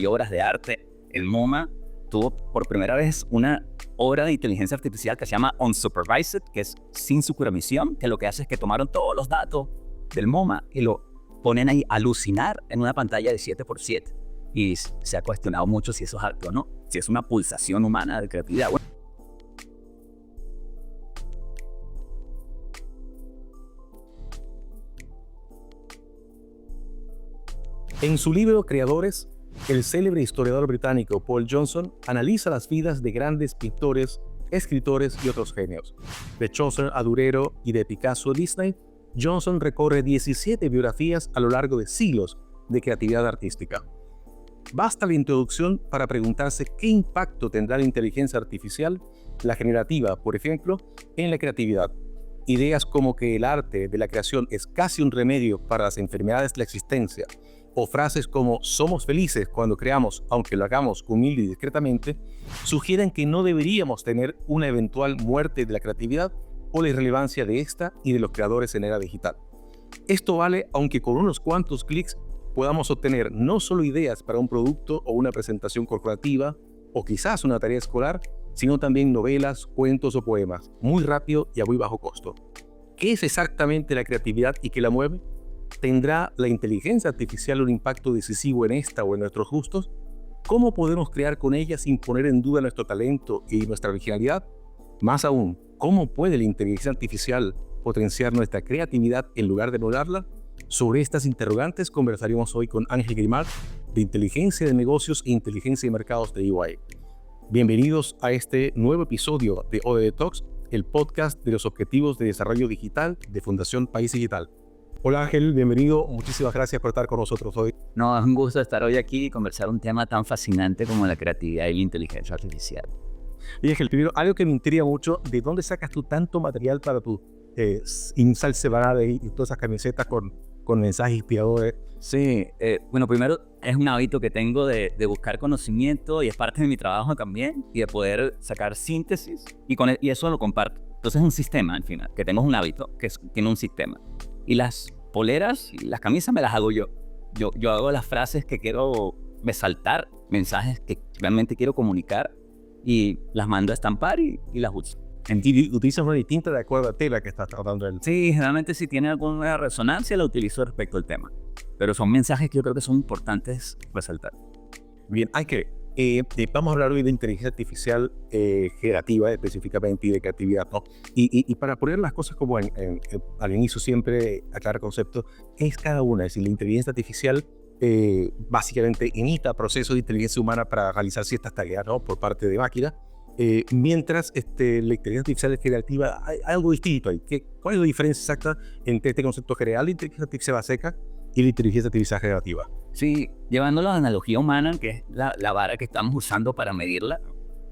hay obras de arte. El MoMA tuvo por primera vez una obra de inteligencia artificial que se llama Unsupervised, que es sin supervisión, que lo que hace es que tomaron todos los datos del MoMA y lo ponen ahí a alucinar en una pantalla de 7x7. Y se ha cuestionado mucho si eso es arte o no, si es una pulsación humana de creatividad. Bueno, en su libro Creadores, el célebre historiador británico Paul Johnson analiza las vidas de grandes pintores, escritores y otros genios. De Chaucer a Durero y de Picasso a Disney, Johnson recorre 17 biografías a lo largo de siglos de creatividad artística. Basta la introducción para preguntarse qué impacto tendrá la inteligencia artificial, la generativa, por ejemplo, en la creatividad. Ideas como que el arte de la creación es casi un remedio para las enfermedades de la existencia, o frases como «somos felices cuando creamos, aunque lo hagamos humilde y discretamente», sugieren que no deberíamos tener una eventual muerte de la creatividad o la irrelevancia de esta y de los creadores en era digital. Esto vale aunque con unos cuantos clics podamos obtener no solo ideas para un producto o una presentación corporativa, o quizás una tarea escolar, sino también novelas, cuentos o poemas, muy rápido y a muy bajo costo. ¿Qué es exactamente la creatividad y qué la mueve? ¿Tendrá la inteligencia artificial un impacto decisivo en esta o en nuestros gustos? ¿Cómo podemos crear con ella sin poner en duda nuestro talento y nuestra originalidad? Más aún, ¿cómo puede la inteligencia artificial potenciar nuestra creatividad en lugar de anularla? Sobre estas interrogantes conversaremos hoy con Ángel Guimard, de Inteligencia de Negocios e Inteligencia de Mercados de EY. Bienvenidos a este nuevo episodio de ODD Talks, el podcast de los Objetivos de Desarrollo Digital de Fundación País Digital. Hola Ángel, bienvenido. Muchísimas gracias por estar con nosotros hoy. no, es un gusto estar hoy aquí y conversar un tema tan fascinante como la creatividad y la inteligencia artificial. Y Ángel, primero, algo que me intriga mucho, ¿de dónde sacas tú tanto material para tu Insal Separada y todas esas camisetas con mensajes inspiradores? Sí, bueno, primero es un hábito que tengo de buscar conocimiento y es parte de mi trabajo también y de poder sacar síntesis y eso lo comparto. Entonces es un sistema al final, que tengo un hábito que tiene un sistema. Y las poleras y las camisas me las hago yo. Yo hago las frases que quiero resaltar, mensajes que realmente quiero comunicar y las mando a estampar y las uso. ¿Y utilizas una distinta de acuerdo a tela que estás tratando de...? Sí, generalmente si tiene alguna resonancia la utilizo respecto al tema. Pero son mensajes que yo creo que son importantes resaltar. Bien, hay que... vamos a hablar hoy de inteligencia artificial generativa específicamente y de creatividad, ¿no? Y para poner las cosas como al inicio siempre aclarar conceptos, ¿qué es cada una? Es decir, la inteligencia artificial básicamente imita procesos de inteligencia humana para realizar ciertas tareas, ¿no? Por parte de máquinas. Mientras la inteligencia artificial generativa hay algo distinto ahí. ¿Cuál es la diferencia exacta entre este concepto general de inteligencia artificial básica y la inteligencia artificial generativa? Sí, llevándolo a la analogía humana, que es la vara que estamos usando para medirla.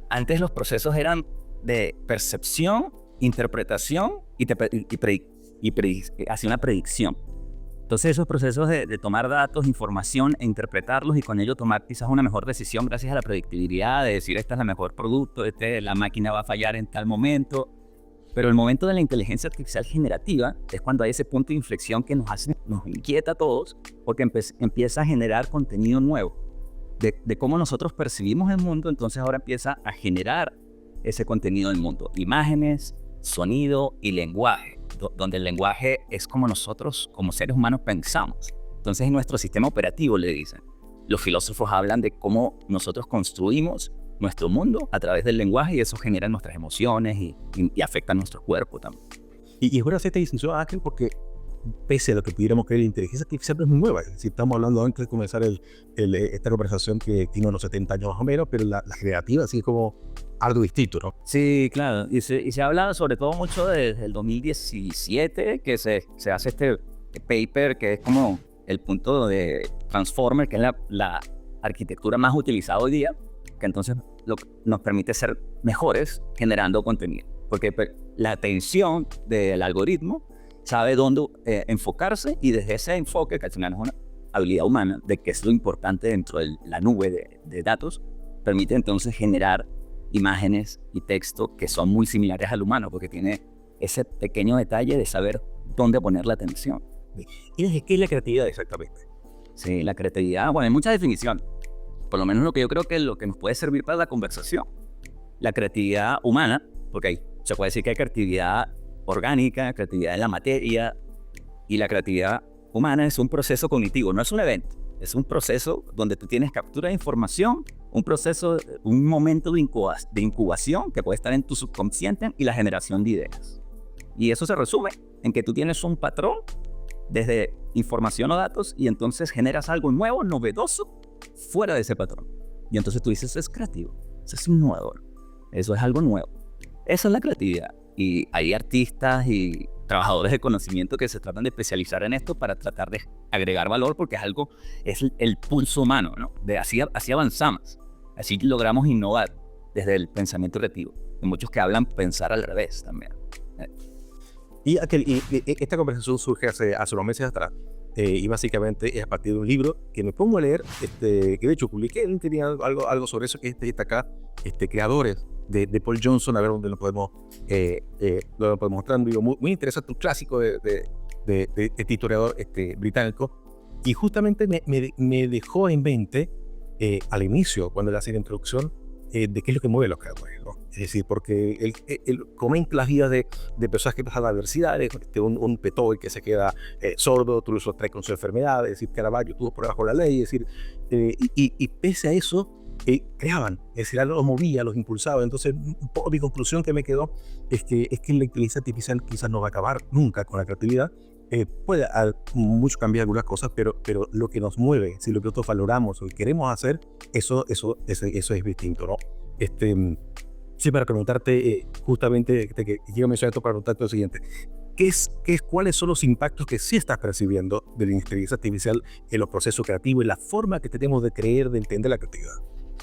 Antes los procesos eran de percepción, interpretación y hacía una predicción. Entonces esos procesos de tomar datos, información e interpretarlos y con ello tomar quizás una mejor decisión gracias a la predictibilidad de decir esta es la mejor producto, la máquina va a fallar en tal momento. Pero el momento de la inteligencia artificial generativa es cuando hay ese punto de inflexión que nos inquieta a todos porque empieza a generar contenido nuevo de cómo nosotros percibimos el mundo. Entonces ahora empieza a generar ese contenido del mundo, imágenes, sonido y lenguaje, donde el lenguaje es como nosotros como seres humanos pensamos. Entonces en nuestro sistema operativo le dicen. Los filósofos hablan de cómo nosotros construimos nuestro mundo a través del lenguaje y eso genera nuestras emociones y afecta a nuestro cuerpo también. Y es bueno hacer esta distinción, Ángel, porque pese a lo que pudiéramos creer, la inteligencia artificial no es muy nueva. Si estamos hablando antes de comenzar esta conversación que tiene unos 70 años más o menos, pero la generativa sí es como algo distinto, ¿no? Sí, claro. Y se habla sobre todo mucho desde el 2017 que se hace este paper que es como el punto de Transformer, que es la arquitectura más utilizada hoy día, que entonces nos permite ser mejores generando contenido. Porque la atención del algoritmo sabe dónde enfocarse y desde ese enfoque, que al final es una habilidad humana, de que es lo importante dentro de la nube de datos, permite entonces generar imágenes y texto que son muy similares al humano, porque tiene ese pequeño detalle de saber dónde poner la atención. ¿Y qué es la creatividad exactamente? Sí, la creatividad, bueno, hay mucha definición. por lo menos lo que yo creo que es lo que nos puede servir para la conversación. La creatividad humana, porque se puede decir que hay creatividad orgánica, creatividad en la materia, y la creatividad humana es un proceso cognitivo, no es un evento, es un proceso donde tú tienes captura de información, un proceso, un momento de incubación que puede estar en tu subconsciente y la generación de ideas. Y eso se resume en que tú tienes un patrón desde información o datos y entonces generas algo nuevo, novedoso, fuera de ese patrón. Y entonces tú dices, eso es creativo, eso es innovador, eso es algo nuevo. Esa es la creatividad. Y hay artistas y trabajadores de conocimiento que se tratan de especializar en esto para tratar de agregar valor porque es el pulso humano, ¿no? Así avanzamos, así logramos innovar desde el pensamiento creativo. Hay muchos que hablan pensar al revés también. Y esta conversación surge hace unos meses atrás, y básicamente es a partir de un libro que me pongo a leer, que de hecho publiqué, tenía algo sobre eso, que está acá, creadores de Paul Johnson, a ver dónde lo podemos mostrar. Un libro muy interesante, un clásico de este historiador británico, y justamente me dejó en mente al inicio, cuando le hacía la introducción, de qué es lo que mueve a los creadores, ¿no? Es decir, porque él comenta las vidas de personas que pasan adversidades, un Beethoven que se queda sordo, Toulouse-Lautrec con su enfermedad, es decir, Caravaggio tuvo problemas con la ley, es decir, y pese a eso, creaban, es decir, algo los movía, los impulsaba. Entonces, un poco mi conclusión que me quedó es que la inteligencia artificial quizás no va a acabar nunca con la creatividad. Puede mucho cambiar algunas cosas, pero lo que nos mueve, si lo que nosotros valoramos o queremos hacer, eso es distinto, ¿no? Sí, para preguntarte, justamente, que quiero mencionar esto para preguntarte lo siguiente. ¿Cuáles son los impactos que sí estás percibiendo de la inteligencia artificial en los procesos creativos, en la forma que tenemos de creer, de entender la creatividad?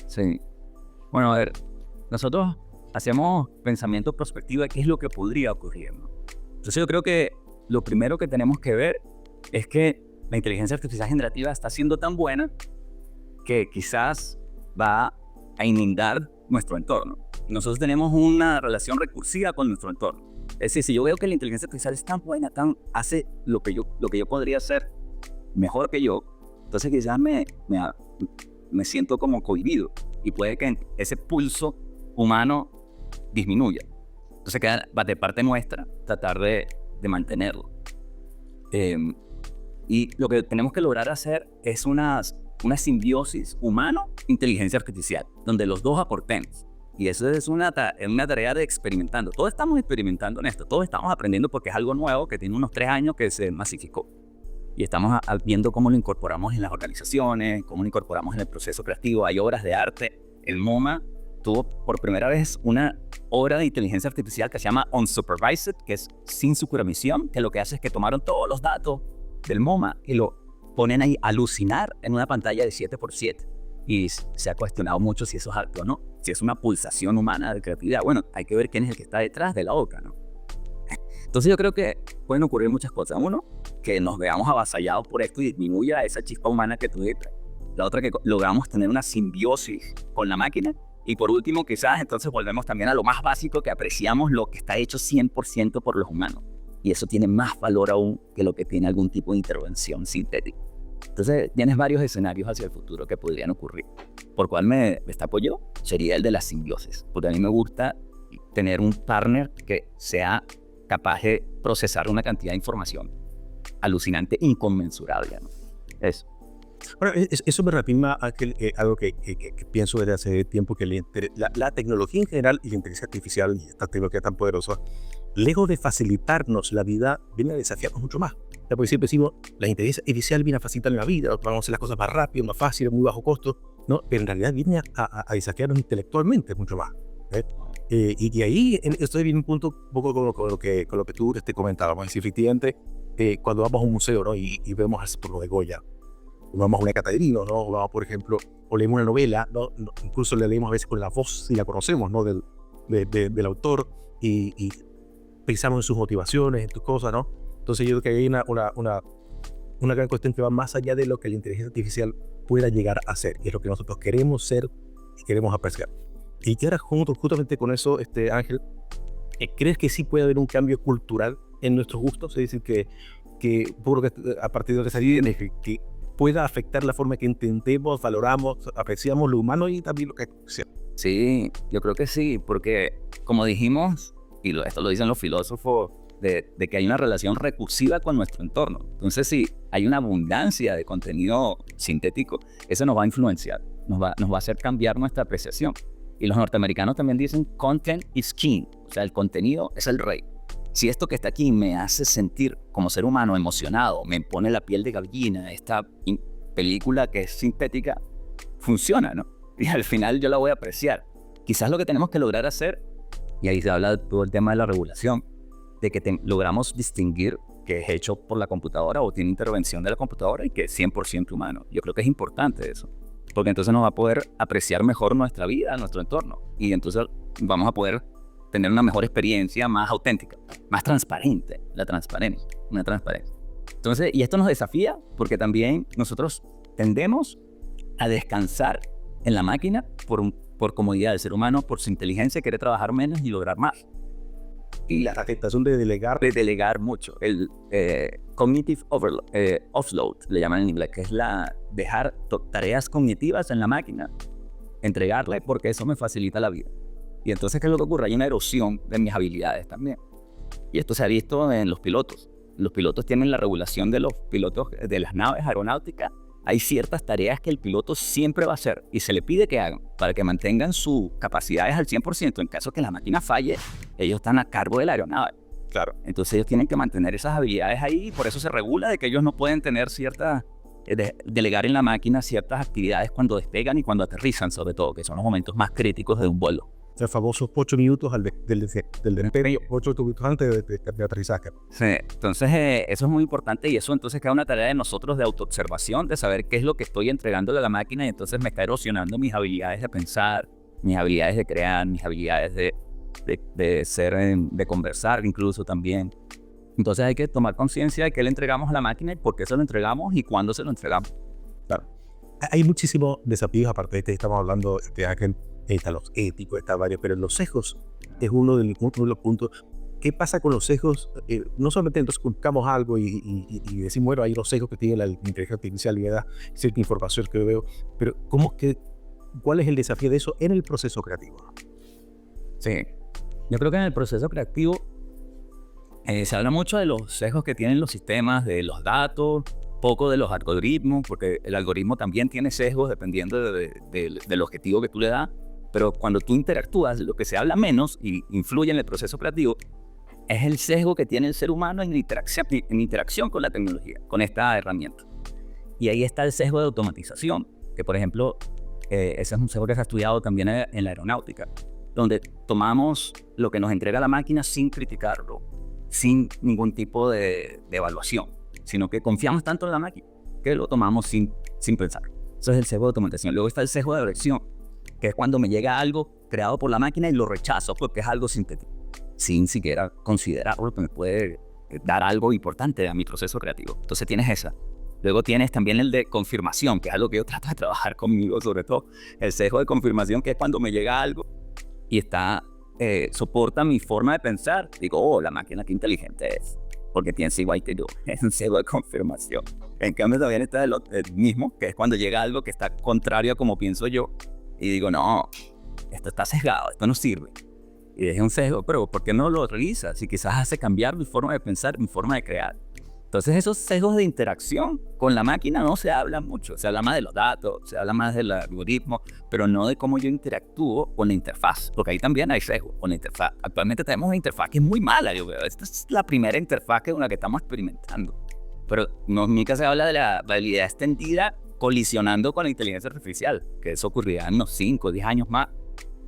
Sí. Bueno, a ver, nosotros hacemos pensamiento prospectivo de qué es lo que podría ocurrir, ¿no? Entonces yo creo que lo primero que tenemos que ver es que la inteligencia artificial generativa está siendo tan buena que quizás va a inundar nuestro entorno. Nosotros tenemos una relación recursiva con nuestro entorno. Es decir, si yo veo que la inteligencia artificial es tan buena, hace lo que yo podría hacer mejor que yo, entonces quizás me siento como cohibido y puede que ese pulso humano disminuya. Entonces queda de parte nuestra tratar de mantenerlo. Y lo que tenemos que lograr hacer es una simbiosis humano-inteligencia artificial, donde los dos aportemos. Y eso es una tarea de experimentando. Todos estamos experimentando en esto, todos estamos aprendiendo porque es algo nuevo que tiene unos 3 años que se masificó. Y estamos viendo cómo lo incorporamos en las organizaciones, cómo lo incorporamos en el proceso creativo. Hay obras de arte. El MoMA tuvo por primera vez una obra de inteligencia artificial que se llama Unsupervised, que es sin supervisión, que lo que hace es que tomaron todos los datos del MoMA y lo ponen ahí a alucinar en una pantalla de 7x7. Y se ha cuestionado mucho si eso es arte o no, si es una pulsación humana de creatividad. Bueno, hay que ver quién es el que está detrás de la obra, ¿no? Entonces yo creo que pueden ocurrir muchas cosas. Uno, que nos veamos avasallados por esto y disminuya esa chispa humana que tú dices. La otra, que logramos tener una simbiosis con la máquina. Y por último, quizás entonces volvemos también a lo más básico, que apreciamos lo que está hecho 100% por los humanos. Y eso tiene más valor aún que lo que tiene algún tipo de intervención sintética. Entonces tienes varios escenarios hacia el futuro que podrían ocurrir. ¿Por cuál me destapo yo? Sería el de la simbiosis. Porque a mí me gusta tener un partner que sea capaz de procesar una cantidad de información alucinante, inconmensurable, ¿no? Eso. Bueno, eso me reafirma algo que pienso desde hace tiempo, que la tecnología en general y la inteligencia artificial y esta tecnología tan poderosa, lejos de facilitarnos la vida, viene a desafiarnos mucho más. O sea, porque siempre decimos, la inteligencia artificial viene a facilitar la vida, vamos a hacer las cosas más rápido, más fácil, muy bajo costo, ¿no? Pero en realidad viene a desafiarnos intelectualmente mucho más. Y ahí estoy en un punto un poco con lo que tú comentabas. Si efectivamente, cuando vamos a un museo, ¿no? y vemos por lo de Goya, vamos a una cata de vino, ¿no? O vamos, por ejemplo, o leemos una novela, ¿no? Incluso la leemos a veces con la voz, si la conocemos, ¿no? del autor, y pensamos en sus motivaciones, en tus cosas, ¿no? Entonces yo creo que hay una gran cuestión que va más allá de lo que la inteligencia artificial pueda llegar a ser, y es lo que nosotros queremos ser y queremos apreciar. Y que ahora justamente con eso, Ángel, ¿crees que sí puede haber un cambio cultural en nuestros gustos? Es decir, que a partir de esa idea, que pueda afectar la forma que entendemos, valoramos, apreciamos lo humano y también lo que es. Sí, yo creo que sí, porque como dijimos, y esto lo dicen los filósofos, de que hay una relación recursiva con nuestro entorno. Entonces, si hay una abundancia de contenido sintético, eso nos va a influenciar, nos va a hacer cambiar nuestra apreciación. Y los norteamericanos también dicen, content is king, o sea, el contenido es el rey. Si esto que está aquí me hace sentir como ser humano emocionado, me pone la piel de gallina, esta película que es sintética, funciona, ¿no? Y al final yo la voy a apreciar. Quizás lo que tenemos que lograr hacer, y ahí se habla de todo el tema de la regulación, de que logramos distinguir que es hecho por la computadora o tiene intervención de la computadora y que es 100% humano. Yo creo que es importante eso, porque entonces nos va a poder apreciar mejor nuestra vida, nuestro entorno, y entonces vamos a poder tener una mejor experiencia, más auténtica, más transparente, una transparencia. Entonces, y esto nos desafía porque también nosotros tendemos a descansar en la máquina por comodidad del ser humano, por su inteligencia, quiere trabajar menos y lograr más. Y la tentación de delegar. De delegar mucho. El cognitive offload, le llaman en inglés, que es dejar tareas cognitivas en la máquina, entregarle porque eso me facilita la vida. Y entonces, ¿qué es lo que ocurre? Hay una erosión de mis habilidades también. Y esto se ha visto en los pilotos. Los pilotos tienen la regulación de los pilotos de las naves aeronáuticas. Hay ciertas tareas que el piloto siempre va a hacer y se le pide que hagan para que mantengan sus capacidades al 100%. En caso que la máquina falle, ellos están a cargo de la aeronave. Claro. Entonces ellos tienen que mantener esas habilidades ahí y por eso se regula de que ellos no pueden tener delegar en la máquina ciertas actividades cuando despegan y cuando aterrizan, sobre todo, que son los momentos más críticos de un vuelo. Los famosos 8 minutos del despegue, 8 minutos antes de aterrizaje. Sí, entonces eso es muy importante y eso entonces queda una tarea de nosotros de autoobservación, de saber qué es lo que estoy entregándole a la máquina y entonces me está erosionando mis habilidades de pensar, mis habilidades de crear, mis habilidades de conversar incluso también. Entonces hay que tomar conciencia de qué le entregamos a la máquina y por qué se lo entregamos y cuándo se lo entregamos. Claro. Hay muchísimos desafíos, aparte de este, estamos hablando de aquel. Están los éticos, están varios, pero los sesgos es uno de los puntos. ¿Qué pasa con los sesgos? No solamente entonces buscamos algo y decimos, bueno, hay los sesgos que tiene la inteligencia artificial y me da cierta información que veo, pero ¿cuál es el desafío de eso en el proceso creativo? Sí, yo creo que en el proceso creativo se habla mucho de los sesgos que tienen los sistemas, de los datos, poco de los algoritmos, porque el algoritmo también tiene sesgos dependiendo del objetivo que tú le das. Pero cuando tú interactúas, lo que se habla menos y influye en el proceso creativo es el sesgo que tiene el ser humano en interacción con la tecnología, con esta herramienta. Y ahí está el sesgo de automatización, que por ejemplo, ese es un sesgo que se ha estudiado también en la aeronáutica, donde tomamos lo que nos entrega la máquina sin criticarlo, sin ningún tipo de evaluación, sino que confiamos tanto en la máquina que lo tomamos sin pensar. Eso es el sesgo de automatización. Luego está el sesgo de elección, que es cuando me llega algo creado por la máquina y lo rechazo porque es algo sintético, sin siquiera considerarlo que me puede dar algo importante a mi proceso creativo. Entonces tienes esa. Luego tienes también el de confirmación, que es algo que yo trato de trabajar conmigo, sobre todo. El sesgo de confirmación, que es cuando me llega algo y soporta mi forma de pensar. Digo, oh, la máquina qué inteligente es, porque tiene igual que yo. Es un sesgo de confirmación. En cambio también está el mismo, que es cuando llega algo que está contrario a como pienso yo. Y digo, no, esto está sesgado, esto no sirve. Y es un sesgo, pero ¿por qué no lo revisas? Si quizás hace cambiar mi forma de pensar, mi forma de crear. Entonces esos sesgos de interacción con la máquina no se habla mucho. Se habla más de los datos, se habla más del algoritmo, pero no de cómo yo interactúo con la interfaz. Porque ahí también hay sesgos con la interfaz. Actualmente tenemos una interfaz que es muy mala, yo veo. Esta es la primera interfaz con la que estamos experimentando. Pero nunca se habla de la realidad extendida colisionando con la inteligencia artificial, que eso ocurrirá en unos 5 o 10 años más,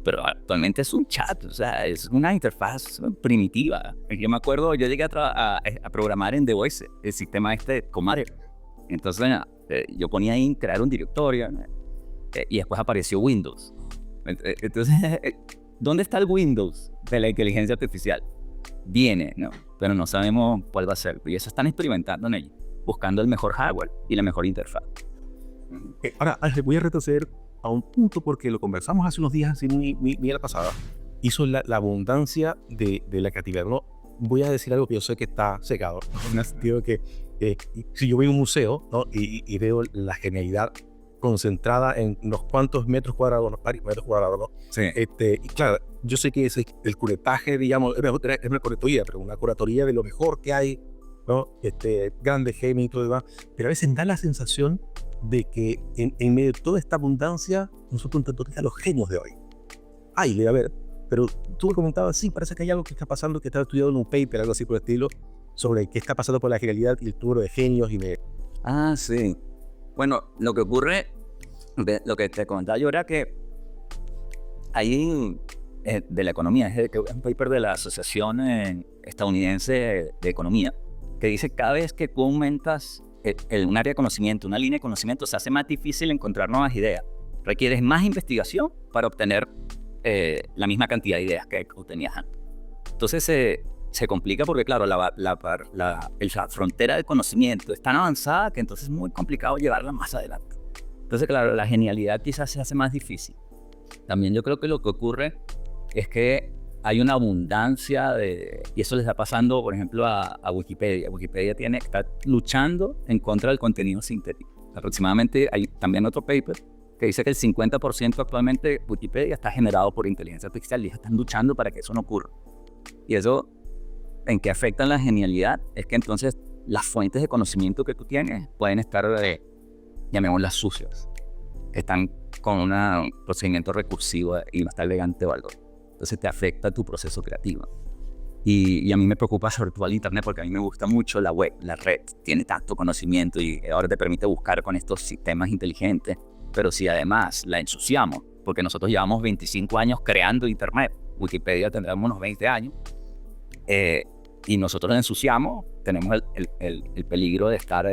pero actualmente es un chat, o sea, es una interfaz primitiva. Yo me acuerdo, yo llegué a programar en The Voice, el sistema Comare. Entonces yo ponía ahí crear un directorio y después apareció Windows. Entonces, ¿dónde está el Windows de la inteligencia artificial? Viene, ¿no? Pero no sabemos cuál va a ser, y eso están experimentando en ello, buscando el mejor hardware y la mejor interfaz. Ahora, voy a retroceder a un punto porque lo conversamos hace unos días, así muy la pasada. Hizo la abundancia de la creatividad. No voy a decir algo que yo sé que está secado, en el sentido de que Si yo voy a un museo, ¿no? y veo la genialidad concentrada en unos cuantos metros cuadrados, unos varios metros cuadrados, ¿no? Sí. Y claro, yo sé que es el curetaje, digamos, es una curatoría, pero una curatoría de lo mejor que hay, ¿no? Grandes genios y todo demás, pero a veces da la sensación de que en medio de toda esta abundancia, nosotros intentamos a los genios de hoy. Ay, debe haber, pero tú me comentabas, sí, parece que hay algo que está pasando, que está estudiado en un paper, algo así por el estilo, sobre qué está pasando por la genialidad y el número de genios y de... Ah, sí. Bueno, lo que ocurre, lo que te comentaba yo era que ahí de la economía, es un paper de la Asociación Estadounidense de Economía, que dice que cada vez que tú aumentas un área de conocimiento, una línea de conocimiento, se hace más difícil encontrar nuevas ideas. Requieres más investigación para obtener la misma cantidad de ideas que obtenías antes. Entonces se complica porque, claro, la frontera de conocimiento es tan avanzada que entonces es muy complicado llevarla más adelante. Entonces, claro, la genialidad quizás se hace más difícil. También yo creo que lo que ocurre es que hay una abundancia y eso le está pasando, por ejemplo, a Wikipedia. Wikipedia está luchando en contra del contenido sintético. Aproximadamente hay también otro paper que dice que el 50% actualmente de Wikipedia está generado por inteligencia artificial y están luchando para que eso no ocurra. Y eso, ¿en qué afecta la genialidad? Es que entonces las fuentes de conocimiento que tú tienes pueden estar, llamémoslas sucias, están con un procedimiento recursivo y no está elegante o algo. Entonces te afecta tu proceso creativo. Y a mí me preocupa sobre todo el internet porque a mí me gusta mucho la web, la red. Tiene tanto conocimiento y ahora te permite buscar con estos sistemas inteligentes. Pero si además la ensuciamos, porque nosotros llevamos 25 años creando internet, Wikipedia tendrá unos 20 años, y nosotros la ensuciamos, tenemos el peligro de estar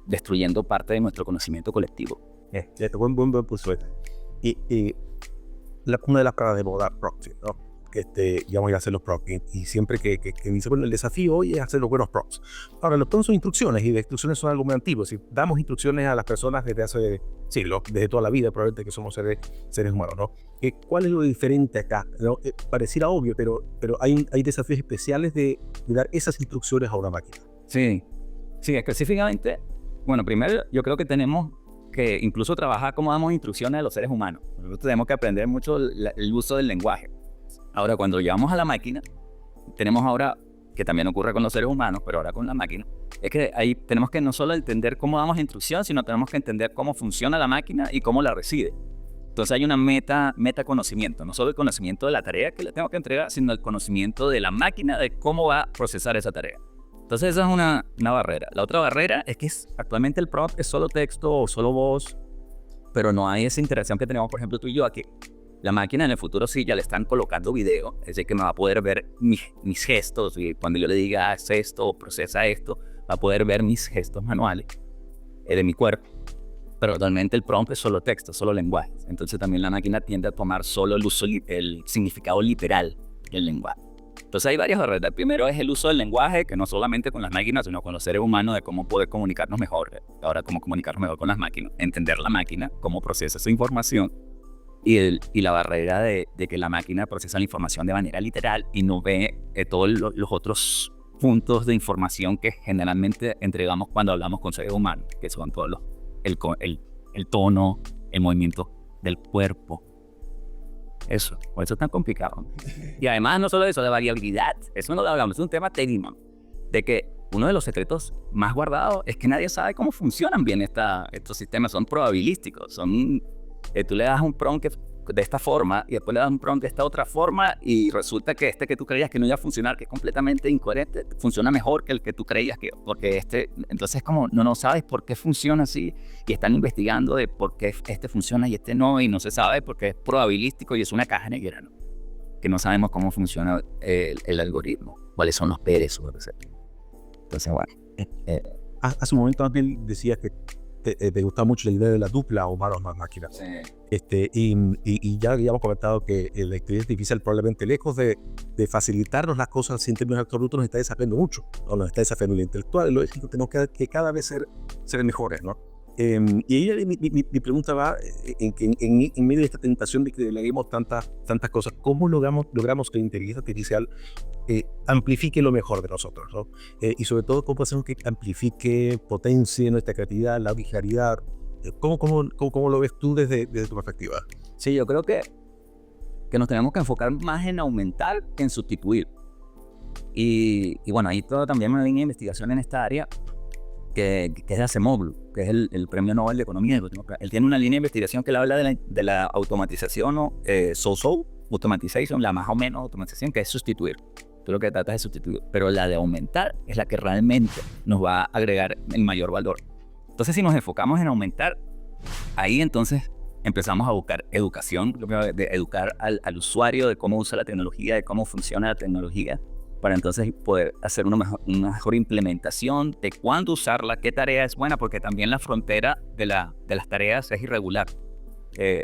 destruyendo parte de nuestro conocimiento colectivo. Buen punto. Y una de las palabras de moda, proxy, ¿no? Ya voy a hacer los proxy. Y siempre que dice, bueno, el desafío hoy es hacer los buenos proxy. Ahora, los proxy son instrucciones y las instrucciones son algo muy antiguo. Si damos instrucciones a las personas desde hace siglos, desde toda la vida, probablemente que somos seres humanos, ¿no? ¿Cuál es lo diferente acá? ¿No? Pareciera obvio, pero hay desafíos especiales de dar esas instrucciones a una máquina. Sí, específicamente, bueno, primero yo creo que tenemos que incluso trabajar cómo damos instrucciones a los seres humanos. Nosotros tenemos que aprender mucho el uso del lenguaje. Ahora, cuando llevamos a la máquina, tenemos ahora, que también ocurre con los seres humanos, pero ahora con la máquina, es que ahí tenemos que no solo entender cómo damos instrucción, sino tenemos que entender cómo funciona la máquina y cómo la recibe. Entonces hay una metaconocimiento, no solo el conocimiento de la tarea que le tengo que entregar, sino el conocimiento de la máquina de cómo va a procesar esa tarea. Entonces esa es una barrera. La otra barrera es que actualmente el prompt es solo texto o solo voz, pero no hay esa interacción que tenemos, por ejemplo, tú y yo aquí. La máquina en el futuro sí ya le están colocando video, es decir, que me va a poder ver mis gestos, y cuando yo le diga haz esto o procesa esto, va a poder ver mis gestos manuales de mi cuerpo. Pero actualmente el prompt es solo texto, solo lenguaje. Entonces también la máquina tiende a tomar solo el significado literal del lenguaje. Entonces hay varias barreras. Primero es el uso del lenguaje, que no solamente con las máquinas, sino con los seres humanos, de cómo poder comunicarnos mejor. Ahora, cómo comunicarnos mejor con las máquinas, entender la máquina, cómo procesa esa información. Y la barrera de que la máquina procesa la información de manera literal y no ve todos los otros puntos de información que generalmente entregamos cuando hablamos con seres humanos, que son todos el tono, el movimiento del cuerpo. Eso, por eso es tan complicado. Y además no solo eso, la variabilidad, eso no lo hablamos, es un tema técnico, de que uno de los secretos más guardados es que nadie sabe cómo funcionan bien estos sistemas, son probabilísticos, tú le das un prompt de esta forma y después le das un prompt de esta otra forma y resulta que que tú creías que no iba a funcionar, que es completamente incoherente, funciona mejor que el que tú creías porque entonces como no sabes por qué funciona así y están investigando de por qué funciona y no, y no se sabe porque es probabilístico y es una caja negra, ¿no? Que no sabemos cómo funciona el algoritmo, cuáles son los perezos, etc. Entonces, bueno. Hace un momento también decías que te gusta mucho la idea de la dupla humanos más máquinas. Sí. Y ya habíamos comentado que la inteligencia artificial probablemente lejos de facilitarnos las cosas en términos absolutos nos está desafiando mucho, ¿no? Nos está desafiando lo intelectual y lo ético, tenemos que cada vez ser mejores, ¿no? Y ella, mi pregunta va en medio de esta tentación de que deleguemos tantas cosas, ¿cómo logramos que la inteligencia artificial amplifique lo mejor de nosotros, ¿no? Y sobre todo, ¿cómo hacemos que amplifique, potencie nuestra creatividad, la originalidad? ¿Cómo lo ves tú desde tu perspectiva? Sí, yo creo que nos tenemos que enfocar más en aumentar que en sustituir. Y bueno, ahí todo también una línea de investigación en esta área que es de Acemoglu, que es el Premio Nobel de Economía. Él tiene una línea de investigación que él habla de la automatización o automation, la más o menos automatización, que es sustituir. Tú lo que tratas es sustituir, pero la de aumentar es la que realmente nos va a agregar el mayor valor. Entonces, si nos enfocamos en aumentar, ahí entonces empezamos a buscar educación, de educar al usuario de cómo usa la tecnología, de cómo funciona la tecnología, para entonces poder hacer una mejor implementación de cuándo usarla, qué tarea es buena, porque también la frontera de las tareas es irregular.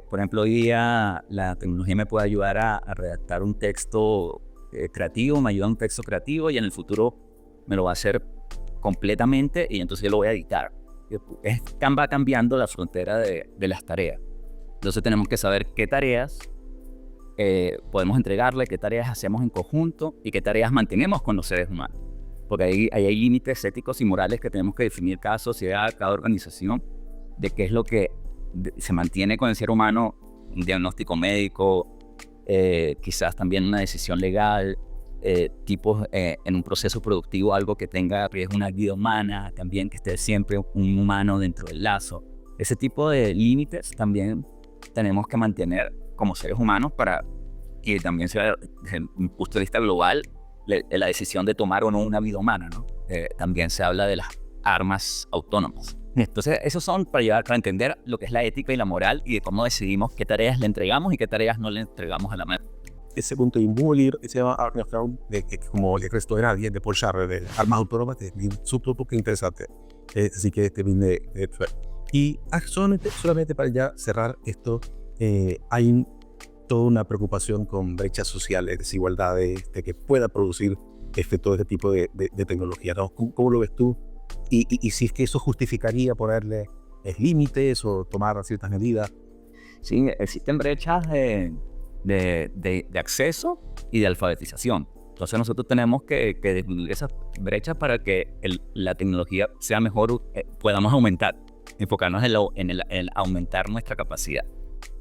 Por ejemplo, hoy día la tecnología me puede ayudar a redactar un texto creativo, me ayuda a un texto creativo, y en el futuro me lo va a hacer completamente, y entonces yo lo voy a editar. Va cambiando la frontera de las tareas. Entonces tenemos que saber qué tareas podemos entregarle, qué tareas hacemos en conjunto y qué tareas mantenemos con los seres humanos. Porque ahí hay límites éticos y morales que tenemos que definir cada sociedad, cada organización, de qué es lo que se mantiene con el ser humano, un diagnóstico médico, quizás también una decisión legal, tipos en un proceso productivo, algo que tenga riesgo, una vida humana, también que esté siempre un humano dentro del lazo. Ese tipo de límites también tenemos que mantener como seres humanos para que también sea, desde un punto de vista global, la decisión de tomar o no una vida humana, ¿no? También se habla de las armas autónomas. Entonces, esos son para entender lo que es la ética y la moral y de cómo decidimos qué tareas le entregamos y qué tareas no le entregamos a la máquina. Ese punto de inmoler, se llama como el resto de nadie, de Paul Scharrer, de armas autónomas, es súper interesante. Así que terminé. Y solamente para ya cerrar esto, hay toda una preocupación con brechas sociales, desigualdades, de que pueda producir todo este tipo de tecnología, ¿no? ¿Cómo lo ves tú? Y si es que eso justificaría ponerle límites o tomar ciertas medidas. Sí, existen brechas de acceso y de alfabetización. Entonces nosotros tenemos que disminuir esas brechas para que la tecnología sea mejor, podamos aumentar, enfocarnos en el aumentar nuestra capacidad.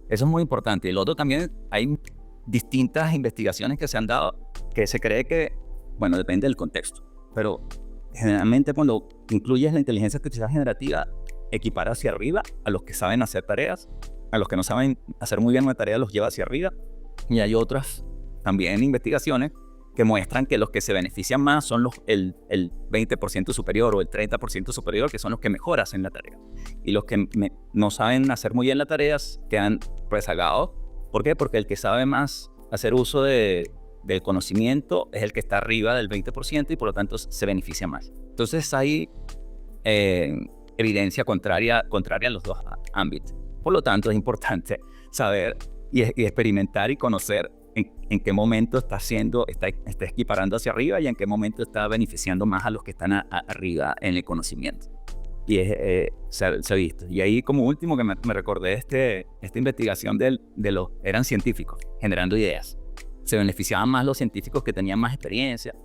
Eso es muy importante. Y lo otro también, hay distintas investigaciones que se han dado que se cree que, bueno, depende del contexto, pero generalmente cuando incluyes la inteligencia artificial generativa, equipara hacia arriba a los que saben hacer tareas, a los que no saben hacer muy bien una tarea los lleva hacia arriba, y hay otras también investigaciones que muestran que los que se benefician más son el 20% superior o el 30% superior, que son los que mejor hacen la tarea. Y los que no saben hacer muy bien las tareas quedan rezagados. ¿Por qué? Porque el que sabe más hacer uso del conocimiento es el que está arriba del 20% y por lo tanto se beneficia más. Entonces hay evidencia contraria a los dos ámbitos. Por lo tanto es importante saber y experimentar y conocer en qué momento está equiparando hacia arriba y en qué momento está beneficiando más a los que están arriba en el conocimiento. Y se ha visto. Y ahí como último que me recordé esta investigación eran científicos generando ideas. Se beneficiaban más los científicos que tenían más experiencia,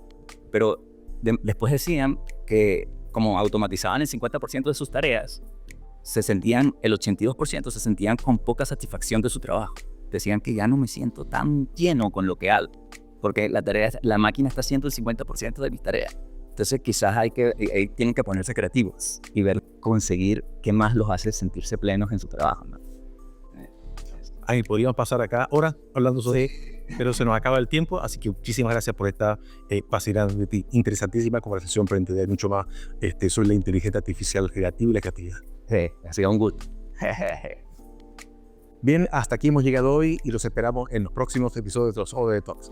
pero después decían que como automatizaban el 50% de sus tareas, el 82% se sentían con poca satisfacción de su trabajo. Decían que ya no me siento tan lleno con lo que hago, porque la máquina está haciendo el 50% de mis tareas. Entonces quizás tienen que ponerse creativos y conseguir qué más los hace sentirse plenos en su trabajo, ¿no? Ahí podríamos pasar acá horas hablando sobre, pero se nos acaba el tiempo, así que muchísimas gracias por esta fascinante, interesantísima conversación para entender mucho más sobre la inteligencia artificial creativa y la creatividad. Sí, ha sido un gusto. Bien, hasta aquí hemos llegado hoy y los esperamos en los próximos episodios de los OD Talks.